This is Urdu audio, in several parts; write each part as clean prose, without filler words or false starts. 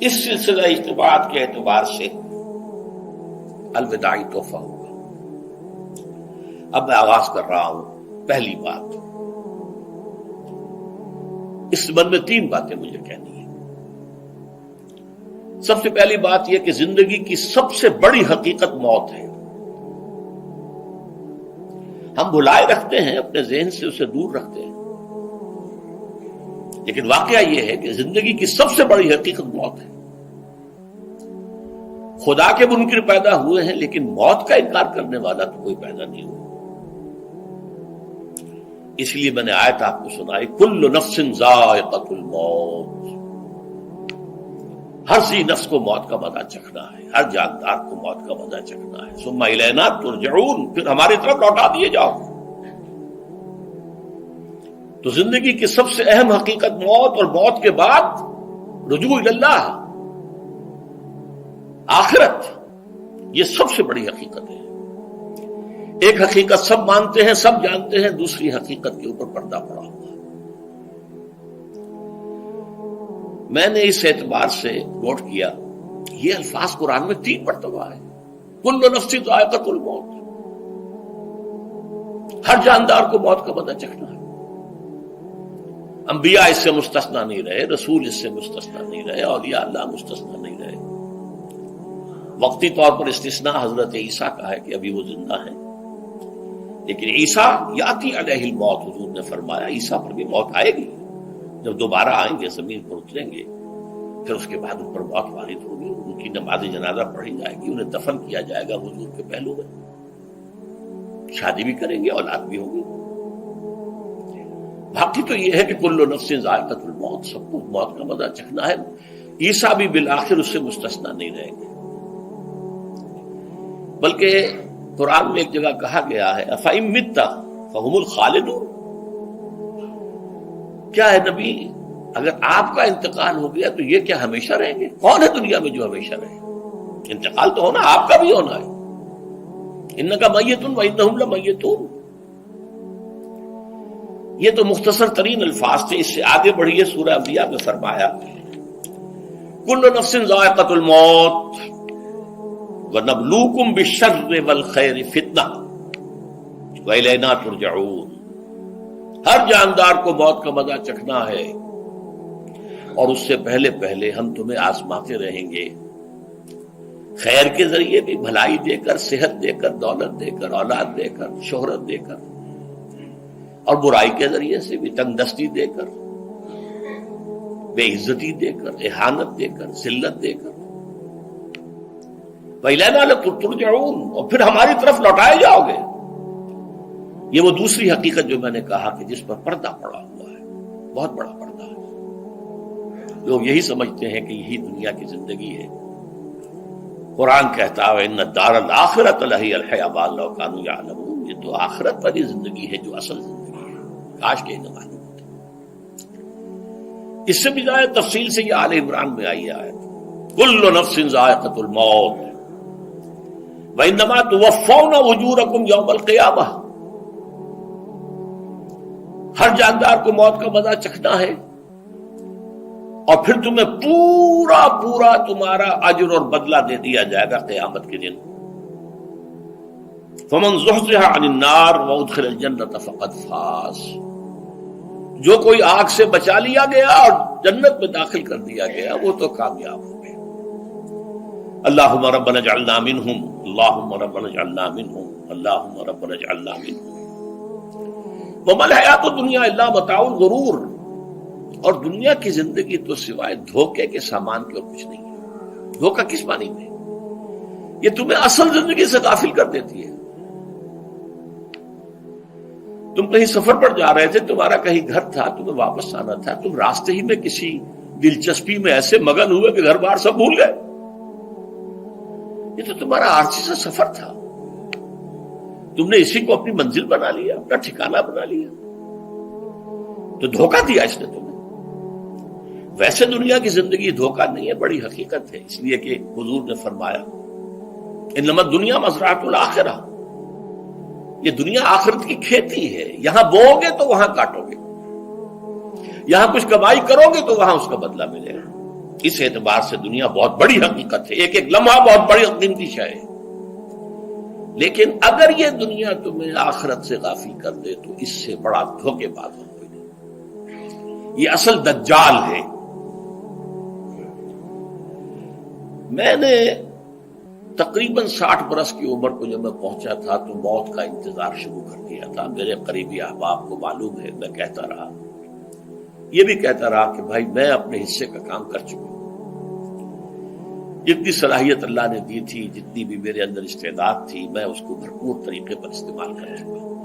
اس سلسلہ اجتماعات کے اعتبار سے الوداعی تحفہ ہوگا۔ اب میں آغاز کر رہا ہوں۔ پہلی بات، اس سبب میں 3 باتیں مجھے کہنی ہیں۔ سب سے پہلی بات یہ کہ زندگی کی سب سے بڑی حقیقت موت ہے۔ ہم بھلائے رکھتے ہیں، اپنے ذہن سے اسے دور رکھتے ہیں، لیکن واقعہ یہ ہے کہ زندگی کی سب سے بڑی حقیقت موت ہے۔ خدا کے منکر پیدا ہوئے ہیں، لیکن موت کا انکار کرنے والا تو کوئی پیدا نہیں ہوا۔ اس لیے میں نے آیت آپ کو سنائی، کل نفس ذائقۃ الموت، ہر ذی نفس کو موت کا مزہ چکھنا ہے، ہر جاندار کو موت کا مزہ چکھنا ہے۔ ثم الینا ترجعون، پھر ہماری طرف لوٹا دیے جاؤ۔ تو زندگی کی سب سے اہم حقیقت موت، اور موت کے بعد رجوع اللہ، آخرت، یہ سب سے بڑی حقیقت ہے۔ ایک حقیقت سب مانتے ہیں، سب جانتے ہیں، دوسری حقیقت کے اوپر پردہ پڑا ہوا ہے۔ میں نے اس اعتبار سے نوٹ کیا، یہ الفاظ قرآن میں 3 مرتبہ ہے، کل نفس ذائقۃ الموت، ہر جاندار کو موت کا مزہ چکھنا ہے۔ انبیاء اس سے مستثنا نہیں رہے، رسول اس سے مستثنا نہیں رہے، اولیاء اللہ مستثنا نہیں رہے۔ وقتی طور پر استثناء حضرت عیسیٰ کا ہے کہ ابھی وہ زندہ ہیں، لیکن عیسیٰ یاتی علیہ الموت، حضور نے فرمایا عیسیٰ پر بھی موت آئے گی، جب دوبارہ آئیں گے زمین پر اتریں گے، پھر اس کے بعد ان پر موت وارد ہوگی، ان کی نماز جنازہ پڑھی جائے گی، انہیں دفن کیا جائے گا حضور کے پہلو میں، شادی بھی کریں گے، اولاد بھی ہوگی۔ باقی تو یہ ہے کہ کل نفس ذائقۃ الموت، سب کو موت کا مزہ چکھنا ہے۔ عیسیٰ بھی بالآخر اس سے مستثنا نہیں رہیں گے، بلکہ قرآن میں ایک جگہ کہا گیا ہے أَفَإِن مِتَّ فَهُمُ الْخَالِدُونَ، کیا ہے نبی، اگر آپ کا انتقال ہو گیا تو یہ کیا ہمیشہ رہیں گے؟ کون ہے دنیا میں جو ہمیشہ رہے؟ انتقال تو ہونا، آپ کا بھی ہونا ہے۔ إِنَّكَ مَيِّتٌ وَإِنَّهُمْ لَمَيِّتُونَ۔ یہ تو مختصر ترین الفاظ تھے۔ اس سے آگے بڑھیے، سورہ انبیاء میں فرمایا کل نفس ذائقۃ الموت وَنَبْلُوكُمْ بِالشَّرِّ وَالْخَيْرِ فِتْنَةً وَإِلَيْنَا تُرْجَعُونَ۔ ہر جاندار کو موت کا مزہ چکھنا ہے، اور اس سے پہلے پہلے ہم تمہیں آزماتے رہیں گے، خیر کے ذریعے بھی، بھلائی دے کر، صحت دے کر، دولت دے کر، اولاد دے کر، شہرت دے کر، اور برائی کے ذریعے سے بھی، تنگ دستی دے کر، بے عزتی دے کر، اہانت دے کر، ذلت دے کر، وَإِلَيْنَا تُرْجَعُونَ، اور پھر ہماری طرف لوٹائے جاؤ گے۔ یہ وہ دوسری حقیقت جو میں نے کہا کہ جس پر پردہ پڑا ہوا ہے، بہت بڑا پردہ ہے۔ لوگ یہی سمجھتے ہیں کہ یہی دنیا کی زندگی ہے۔ قرآن کہتا ہے إِنَّ الدَّارَ الْآخِرَةَ لَهِيَ الْحَيَوَانُ لَوْ كَانُوا يَعْلَمُونَ، یہ تو آخرت والی زندگی ہے جو اصل زندگی ہے، کاش کہ انہیں معلوم ہوتا۔ اس سے بھی زیادہ تفصیل سے یہ آل عمران میں آئی ہے، كُلُّ نَفْسٍ ذَائِقَةُ الْمَوْتِ وَإِنَّمَا تُوَفَّوْنَ أُجُورَكُمْ يَوْمَ الْقِيَامَةِ، ہر جاندار کو موت کا مزہ چکھنا ہے، اور پھر تمہیں پورا پورا تمہارا اجر اور بدلہ دے دیا جائے گا قیامت کے دن۔ فَمَنْ زُحْزِحَ عَنِ النَّارِ وَأُدْخِلَ الْجَنَّةَ فَقَدْ فَازَ، جو کوئی آگ سے بچا لیا گیا اور جنت میں داخل کر دیا گیا وہ تو کامیاب ہو گیا۔ اللہم ربنا اجعلنا منہم، اللہم ربنا اجعلنا منہم، اللہم ربنا اجعلنا منہم۔ وما الحیات الدنیا الا متاع الغرور، اور دنیا کی زندگی تو سوائے دھوکے کے سامان کے اور کچھ نہیں ہے۔ دھوکہ کس معنی میں؟ یہ تمہیں اصل زندگی سے غافل کر دیتی ہے۔ تم کہیں سفر پر جا رہے تھے، تمہارا کہیں گھر تھا، تمہیں واپس آنا تھا، تم راستے ہی میں کسی دلچسپی میں ایسے مگن ہوئے کہ گھر بار سب بھول گئے۔ یہ تو تمہارا عارضی سا سفر تھا، تم نے اسی کو اپنی منزل بنا لیا، اپنا ٹھکانہ بنا لیا، تو دھوکہ دیا اس نے تمہیں۔ ویسے دنیا کی زندگی دھوکہ نہیں ہے، بڑی حقیقت ہے، اس لیے کہ حضور نے فرمایا انما الدنیا مزرعۃ الآخرہ، یہ دنیا آخرت کی کھیتی ہے، یہاں بو گے تو وہاں کاٹو گے، یہاں کچھ کمائی کرو گے تو وہاں اس کا بدلہ ملے گا۔ اس اعتبار سے دنیا بہت بڑی حقیقت ہے، ایک ایک لمحہ بہت بڑی قیمتی شے ہے، لیکن اگر یہ دنیا تمہیں آخرت سے غافل کر دے تو اس سے بڑا دھوکے باز ہو کوئی نہیں۔ یہ اصل دجال ہے۔ میں نے تقریباً 60 برس کی عمر کو جب میں پہنچا تھا تو موت کا انتظار شروع کر دیا تھا۔ میرے قریبی احباب کو معلوم ہے، میں کہتا رہا، یہ بھی کہتا رہا کہ بھائی میں اپنے حصے کا کام کر چکا ہوں، جتنی صلاحیت اللہ نے دی تھی، جتنی بھی میرے اندر استعداد تھی، میں اس کو بھرپور طریقے پر استعمال کر چکا ہوں۔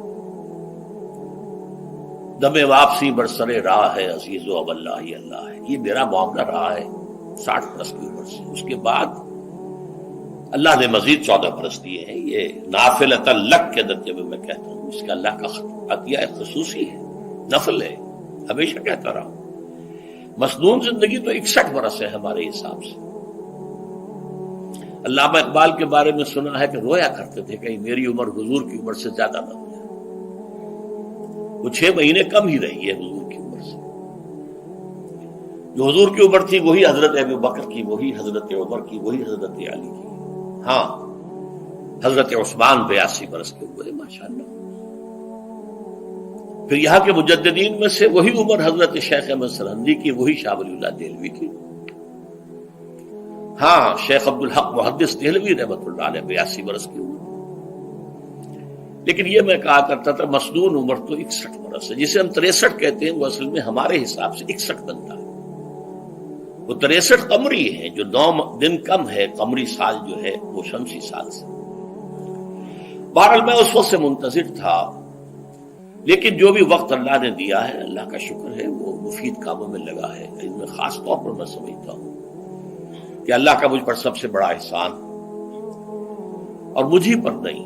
دم واپسی برسر راہ ہے عزیز و اب اللہ ہی اللہ ہے، یہ میرا معاملہ رہا ہے 60 برس کی عمر سے۔ اس کے بعد اللہ نے مزید 14 برس دیے ہیں۔ یہ نافلۃ لک کے درجے میں کہتا ہوں، اس کا اللہ کا عطیہ خصوصی ہے، نفل ہے، ہمیشہ کہتا رہا ہوں۔ مسنون زندگی تو 61 برس ہے ہمارے حساب سے۔ علامہ اقبال کے بارے میں سنا ہے کہ رویا کرتے تھے کہ میری عمر حضور کی عمر سے زیادہ نہ ہو جائے، وہ 6 مہینے کم ہی رہی ہے حضور کی عمر سے۔ جو حضور کی عمر تھی وہی حضرت ابو بکر کی، وہی حضرت عمر کی، وہی حضرت علی کی۔ ہاں، حضرت عثمان 82 برس کے ہوئے ماشاءاللہ۔ پھر یہاں کے مجددین میں سے وہی عمر حضرت شیخ احمد سرہندی کی، وہی شاہ ولی اللہ دہلوی کی۔ ہاں، شیخ عبدالحق محدث دہلوی رحمۃ اللہ علیہ 82 برس کی عمر۔ لیکن یہ میں کہا کرتا تھا مسنون عمر تو 61 برس ہے، جسے ہم 63 کہتے ہیں، وہ اصل میں ہمارے حساب سے 61 بنتا ہے۔ وہ 63 قمری ہے، جو 9 دن کم ہے، قمری سال جو ہے وہ شمسی سال سے۔ بہرحال میں اس وقت سے منتظر تھا، لیکن جو بھی وقت اللہ نے دیا ہے، اللہ کا شکر ہے، وہ مفید کاموں میں لگا ہے۔ ان میں خاص طور پر میں سمجھتا ہوں کہ اللہ کا مجھ پر سب سے بڑا احسان، اور مجھے پر نہیں،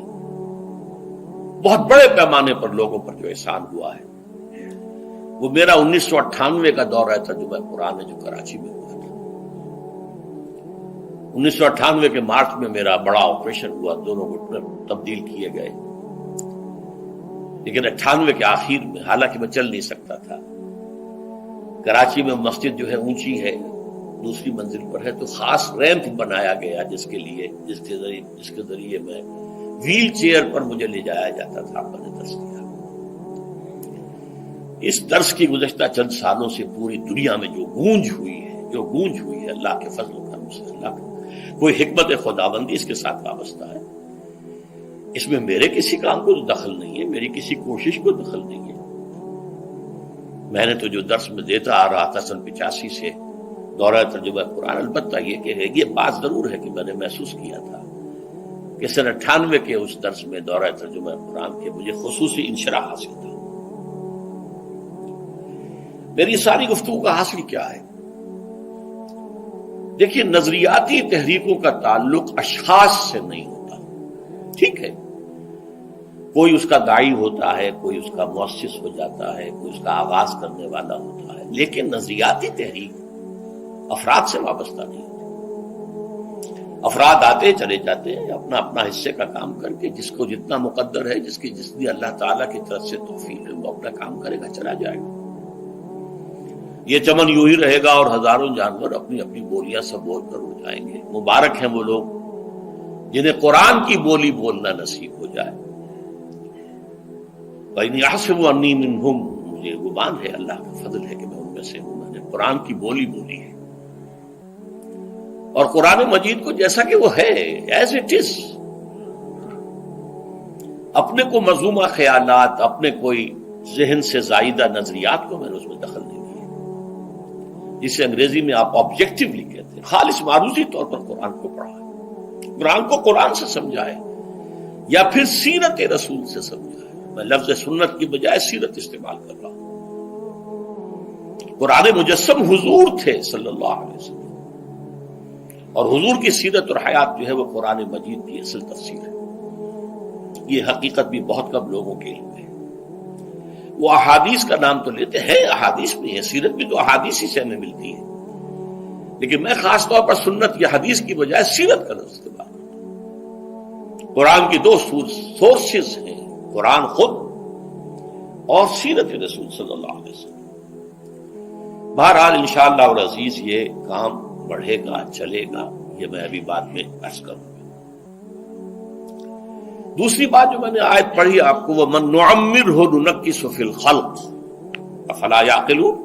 بہت بڑے پیمانے پر لوگوں پر جو احسان ہوا ہے، وہ میرا 1998 کا دورہ ترجمہ قرآن جو کراچی میں ہوا تھا۔ 1998 کے مارچ میں میرا بڑا آپریشن ہوا، دونوں گھٹنے تبدیل کیے گئے، لیکن 98 کے آخر میں، حالانکہ میں چل نہیں سکتا تھا، کراچی میں مسجد جو ہے اونچی ہے، دوسری منزل پر ہے، تو خاص ریمپ بنایا گیا جس کے ذریعے میں ویل چیئر پر مجھے لے جایا جاتا تھا۔ میں نے درس کیا۔ اس درس کی گزشتہ چند سالوں سے پوری دنیا میں جو گونج ہوئی ہے اللہ کے فضل و کرم سے، اللہ کا کوئی حکمت خداوندی اس کے ساتھ وابستہ ہے۔ اس میں میرے کسی کام کو دخل نہیں ہے، میری کسی کوشش کو دخل نہیں ہے۔ میں نے تو جو درس میں دیتا آ رہا تھا سن 85 سے، دورہ ترجمہ قرآن، البتہ یہ بات ضرور ہے کہ میں نے محسوس کیا تھا کہ سن 98 کے اس درس میں دورہ ترجمہ قرآن کے مجھے خصوصی انشراح حاصل تھا۔ میری ساری گفتگو کا حاصل کیا ہے؟ دیکھیے، نظریاتی تحریکوں کا تعلق اشخاص سے نہیں ہوتا، ٹھیک ہے، کوئی اس کا داعی ہوتا ہے، کوئی اس کا مؤسس ہو جاتا ہے، کوئی اس کا آغاز کرنے والا ہوتا ہے، لیکن نظریاتی تحریک افراد سے وابستہ نہیں ہوتی۔ افراد آتے چلے جاتے ہیں اپنا اپنا حصے کا کام کر کے، جس کو جتنا مقدر ہے، جتنی اللہ تعالیٰ کی طرف سے توفیق ہے، وہ اپنا کام کرے گا، چلا جائے گا۔ یہ چمن یوں ہی رہے گا اور ہزاروں جانور اپنی اپنی بولیاں سب بول کر اڑ جائیں گے۔ مبارک ہیں وہ لوگ جنہیں قرآن کی بولی بولنا نصیب ہو جائے۔ وَإِنْ يَحْسَبُوا أَنِّي مِنْهُمْ، مجھے گمان ہے، اللہ کا فضل ہے کہ میں ان میں سے ہوں، میں نے قرآن کی بولی بولی ہے، اور قرآن مجید کو جیسا کہ وہ ہے، ایز اٹ از، اپنے کو مذمومہ خیالات، اپنے کوئی ذہن سے زائدہ نظریات کو میں نے اس میں دخل نہیں دیا، جسے انگریزی میں آپ آبجیکٹیولی کہتے ہیں۔ خالص معروضی طور پر قرآن کو پڑھا ہے، قرآن کو قرآن سے سمجھائے، یا پھر سیرت رسول سے سمجھائے۔ میں لفظ سنت کی بجائے سیرت استعمال کر رہا ہوں۔ قرآن مجسم حضور تھے صلی اللہ علیہ وسلم، اور حضور کی سیرت اور حیات جو ہے وہ قرآن مجید کی اصل تفسیر ہے۔ یہ حقیقت بھی بہت کم لوگوں کے علم ہے۔ وہ احادیث کا نام تو لیتے ہیں، احادیث بھی ہے، سیرت بھی تو احادیث ہی سے ہمیں ملتی ہے، لیکن میں خاص طور پر سنت یا حدیث کی بجائے سیرت کا لفظ استعمال کرتا ہوں۔ قرآن کی 2 سورسز ہیں، قرآن خود اور سیرت رسول صلی اللہ علیہ وسلم۔ بہرحال انشاءاللہ العزیز یہ کام بڑھے گا، چلے گا، یہ میں ابھی بعد میں عرض کروں گا۔ دوسری بات جو میں نے آیت پڑھی آپ کو، وَمَن نُعَمِّرْهُ نُنَكِّسْهُ فِي الْخَلْقِ أَفَلَا يَعْقِلُونَ،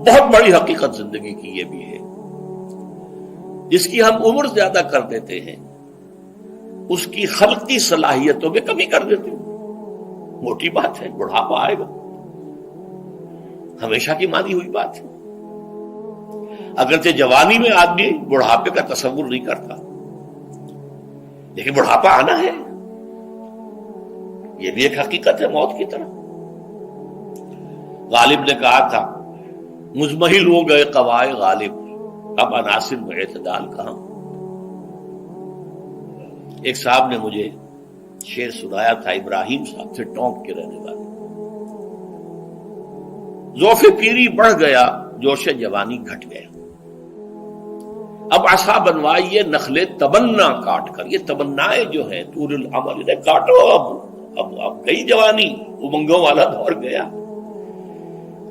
بہت بڑی حقیقت زندگی کی یہ بھی ہے، جس کی ہم عمر زیادہ کر دیتے ہیں اس کی خلقی صلاحیتوں میں کمی کر دیتے ہیں۔ موٹی بات ہے، بڑھاپا آئے گا، ہمیشہ کی مانی ہوئی بات ہے۔ اگرچہ جوانی میں آدمی بڑھاپے کا تصور نہیں کرتا، لیکن بڑھاپا آنا ہے، یہ بھی ایک حقیقت ہے موت کی طرح۔ غالب نے کہا تھا مزمحل ہو گئے قوائے غالب، اب عناصر میں اعتدال کہاں۔ ایک صاحب نے مجھے شعر سنایا تھا، ابراہیم صاحب سے ٹونک کے رہنے والے، ذوف پیری بڑھ گیا، جوش جوانی گھٹ گیا، اب عصا بنوائیے نخلے تمنا کاٹ کر۔ یہ تمنائیں جو ہیں طول العمر، انہیں کاٹو، اب گئی جوانی، امنگوں والا دور گیا،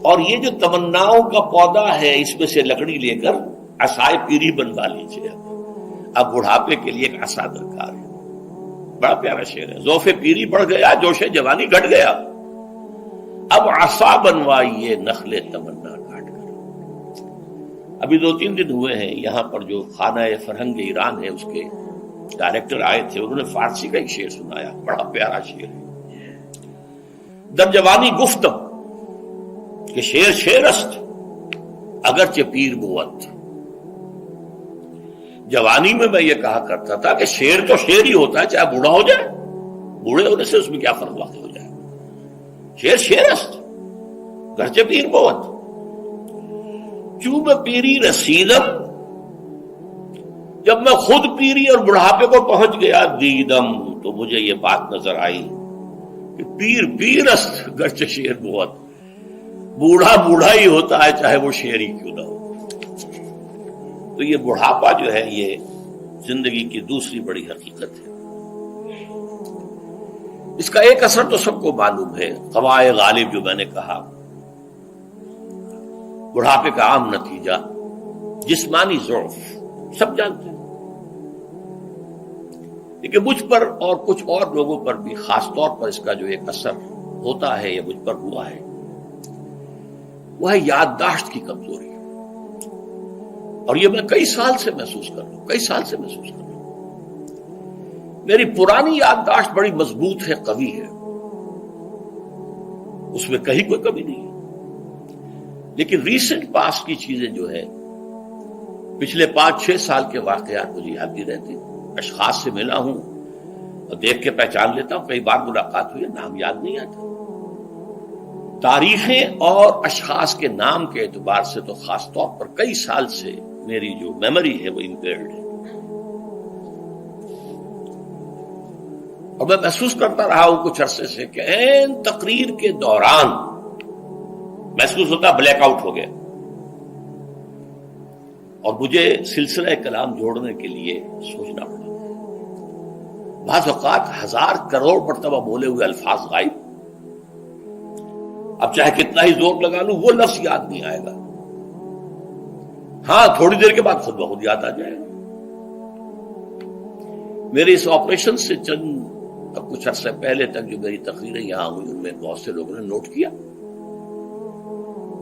اور یہ جو تمناؤں کا پودا ہے اس میں سے لکڑی لے کر عصائے پیری بنوا لیجیے۔ اب بڑھاپے کے لیے ایک عصا درکار ہے۔ بڑا پیارا شعر ہے، ذوف پیری بڑھ گیا، جوش جوانی گھٹ گیا، اب عصا بنوائیے نخلے تمنا کاٹ کر۔ ابھی 2-3 دن ہوئے ہیں، یہاں پر جو خانہ فرہنگ ایران ہے اس کے ڈائریکٹر آئے تھے، انہوں نے فارسی کا ایک شعر سنایا، بڑا پیارا شعر ہے، در جوانی گفتم کہ شعر شعر است اگرچہ پیر بود۔ جوانی میں یہ کہا کرتا تھا کہ شعر تو شعر ہی ہوتا ہے، چاہے بوڑھا ہو جائے، بوڑھے ہونے سے اس میں کیا فرق واقع ہو جائے، شعر شعر است گرچہ پیر بود۔ چوب پیری رسیدم، جب میں خود پیری اور بڑھاپے کو پہنچ گیا، دیدم، تو مجھے یہ بات نظر آئی کہ پیر پیر است گرچہ شعر بود، بوڑھا بوڑھا ہی ہوتا ہے چاہے وہ شعر ہی کیوں نہ ہو۔ تو یہ بڑھاپا جو ہے یہ زندگی کی دوسری بڑی حقیقت ہے۔ اس کا ایک اثر تو سب کو معلوم ہے، قوائے غالب جو میں نے کہا، بڑھاپے کا عام نتیجہ جسمانی ضعف، سب جانتے ہیں، لیکن مجھ پر اور کچھ اور لوگوں پر بھی خاص طور پر اس کا جو ایک اثر ہوتا ہے، یہ مجھ پر ہوا ہے، وہ ہے یادداشت کی کمزوری۔ اور یہ میں کئی سال سے محسوس کر رہا ہوں، میری پرانی یادداشت بڑی مضبوط ہے، قوی ہے، اس میں کہیں کوئی کمی نہیں ہے، لیکن ریسنٹ پاس کی چیزیں جو ہے، پچھلے 5-6 سال کے واقعات مجھے یاد نہیں رہتے، اشخاص سے ملا ہوں اور دیکھ کے پہچان لیتا ہوں، کئی بار ملاقات ہوئی ہے، نام یاد نہیں آتا، تاریخیں اور اشخاص کے نام کے اعتبار سے تو خاص طور پر کئی سال سے میری جو میموری ہے وہ امپیئرڈ ہے، اور میں محسوس کرتا رہا ہوں کچھ عرصے سے کہ عین تقریر کے دوران محسوس ہوتا بلیک آؤٹ ہو گیا، اور مجھے سلسلہ کلام جوڑنے کے لیے سوچنا پڑا۔ بعض اوقات 1000 کروڑ مرتبہ بولے ہوئے الفاظ غائب، اب چاہے کتنا ہی زور لگا لوں وہ لفظ یاد نہیں آئے گا، ہاں تھوڑی دیر کے بعد خود بخود یاد آ جائے گا۔ میرے اس آپریشن سے اب کچھ عرصہ پہلے تک جو میری تقریریں یہاں ہوئی، ان میں بہت سے لوگوں نے نوٹ کیا،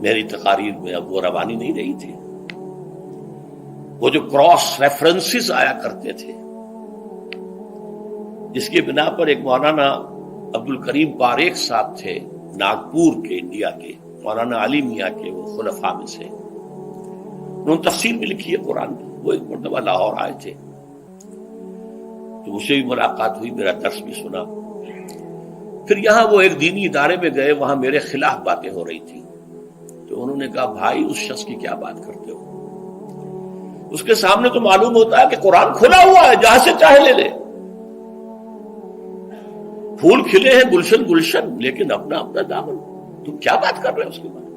میری تقاریر میں اب وہ روانی نہیں رہی تھی، وہ جو کراس ریفرنسز آیا کرتے تھے، جس کی بنا پر ایک مولانا عبد الکریم پاریخ صاحب تھے ناگپور کے، انڈیا کے، مولانا علی میاں کے وہ خلفاء میں سے، انہوں نے تفسیر بھی لکھی ہے قرآن کی، وہ ایک مرتبہ لاہور آئے تھے تو اس سے بھی ملاقات ہوئی، میرا درس بھی سنا، پھر یہاں وہ ایک دینی ادارے میں گئے، وہاں میرے خلاف باتیں ہو رہی تھی، تو انہوں نے کہا بھائی اس شخص کی کیا بات کرتے ہو، اس کے سامنے تو معلوم ہوتا ہے کہ قرآن کھلا ہوا ہے، جہاں سے چاہے لے لے، پھول کھلے ہیں گلشن گلشن، لیکن اپنا اپنا دامن، تم کیا بات کر رہے ہو اس کے بارے میں؟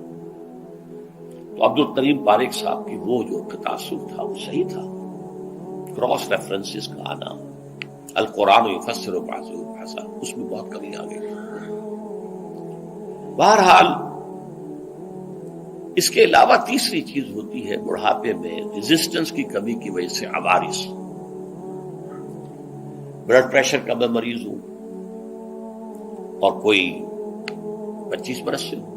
تو عبد الکریم پاریخ صاحب کی وہ جو تاثر تھا وہ صحیح تھا، کراس ریفرنسز کا آنا، القرآن یفسر بعضہ بعضا، اس میں بہت کمی آ گئی۔ بہرحال اس کے علاوہ تیسری چیز ہوتی ہے بڑھاپے میں ریزسٹنس کی کمی کی وجہ سے عوارض. بلڈ پریشر کا میں مریض ہوں اور کوئی 25 برس سے ہوں،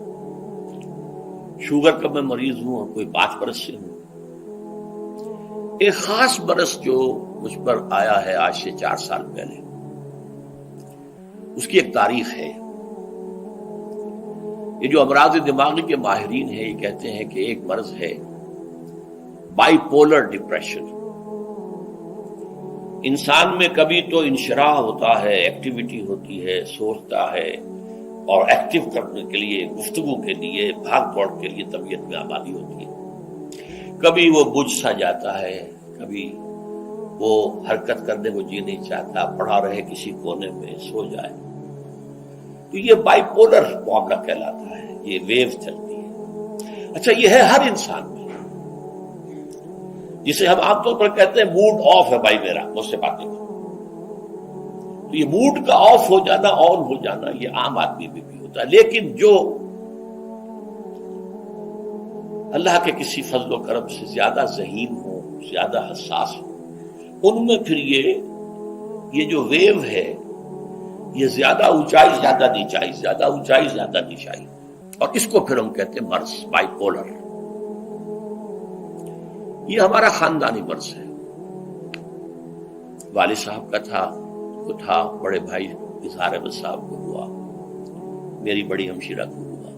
شوگر کا میں مریض ہوں اور کوئی 5 برس سے ہوں. ایک خاص برس جو مجھ پر آیا ہے آج سے 4 سال پہلے، اس کی ایک تاریخ ہے. یہ جو امراض دماغی کے ماہرین ہیں یہ کہتے ہیں کہ ایک مرض ہے بائی پولر ڈپریشن. انسان میں کبھی تو انشراح ہوتا ہے، ایکٹیویٹی ہوتی ہے، سوچتا ہے اور ایکٹیو کرنے کے لیے، گفتگو کے لیے، بھاگ دوڑ کے لیے طبیعت میں آبادی ہوتی ہے. کبھی وہ بجھ سا جاتا ہے، کبھی وہ حرکت کرنے کو جی نہیں چاہتا، پڑا رہے کسی کونے میں، سو جائے. تو یہ بائی پولر معاملہ کہلاتا ہے، یہ ویو چلتی ہے. اچھا، یہ ہے ہر انسان میں، جسے ہم عام طور پر کہتے ہیں موڈ آف ہے بھائی میرا، مجھ سے باتیں کرو. تو یہ موڈ کا آف ہو جانا، آن ہو جانا، یہ عام آدمی میں بھی ہوتا ہے. لیکن جو اللہ کے کسی فضل و کرم سے زیادہ ذہین ہو، زیادہ حساس ہو، ان میں پھر یہ جو ویو ہے یہ زیادہ اونچائی زیادہ نیچائی، زیادہ اونچائی زیادہ نیچائی، اور اس کو پھر ہم کہتے ہیں مرض، بائی پولر. یہ ہمارا خاندانی مرض ہے. والد صاحب کا تھا، وہ تھا، بڑے بھائی اظہار احمد صاحب کو ہوا، میری بڑی ہمشیرہ کو ہوا.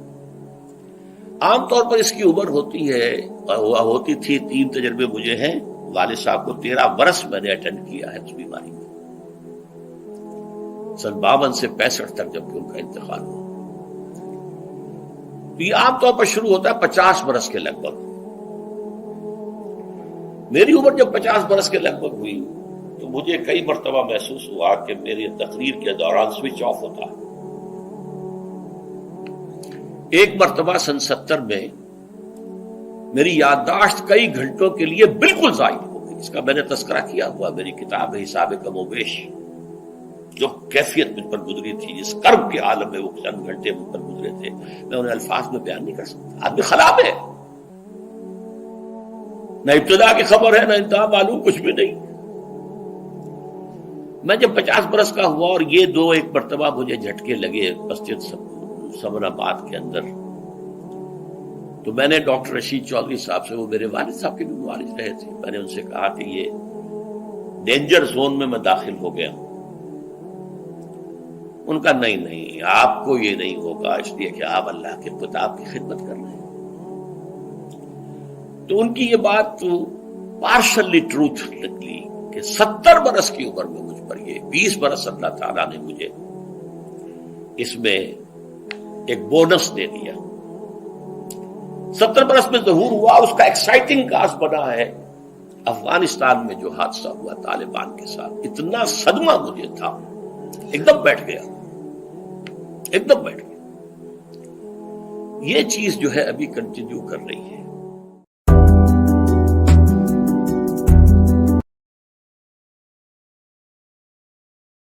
عام طور پر اس کی عمر ہوتی ہے، اور ہوتی تھی، 3 تجربے مجھے ہیں. والد صاحب کو 13 برس میں نے اٹینڈ کیا ہے اس بیماری میں، سن 52 سے 65 تک جب کہ ان کا انتقال ہوا. تو یہ عام طور پر شروع ہوتا ہے 50 برس کے لگ بھگ. میری عمر جب 50 برس کے لگ بھگ ہوئی تو مجھے کئی مرتبہ محسوس ہوا کہ میری تقریر کے دوران سوئچ آف ہوتا ہے. ایک مرتبہ سن 70 میں میری یادداشت کئی گھنٹوں کے لیے بالکل ضائع ہو گئی. اس کا میں نے تذکرہ کیا ہوا، میری کتاب ہے حساب کم و بیش. جو کیفیت مجھ پر گزری تھی، جس کرب کے عالم میں وہ چند گھنٹے مجھ پر گزرے تھے، میں انہیں الفاظ میں بیان نہیں کر سکتا. آدمی خراب ہے، نہ ابتدا کی خبر ہے، نہ انتہا معلوم، کچھ بھی نہیں. میں جب 50 برس کا ہوا اور یہ ایک مرتبہ مجھے جھٹکے لگے مسجد سمن آباد کے اندر، تو میں نے ڈاکٹر رشید چودھری صاحب سے، وہ میرے والد صاحب کے بھی والد رہے تھے، میں نے ان سے کہا کہ یہ ڈینجر زون میں داخل ہو گیا ہوں. ان کا نہیں، آپ کو یہ نہیں ہوگا، اس لیے کہ آپ اللہ کے کتاب کی خدمت کر رہے ہیں. تو ان کی یہ بات پارشلی ٹروتھ نکلی کہ 70 برس کی عمر میں مجھ پر یہ 20 برس اللہ تعالیٰ نے مجھے اس میں ایک بونس دے دیا. 70 برس میں ظہور ہوا. اس کا ایکسائٹنگ کاز بنا ہے افغانستان میں جو حادثہ ہوا طالبان کے ساتھ. اتنا صدمہ مجھے تھا، ایک دم بیٹھ گیا. یہ چیز جو ہے ابھی کنٹینیو کر رہی ہے.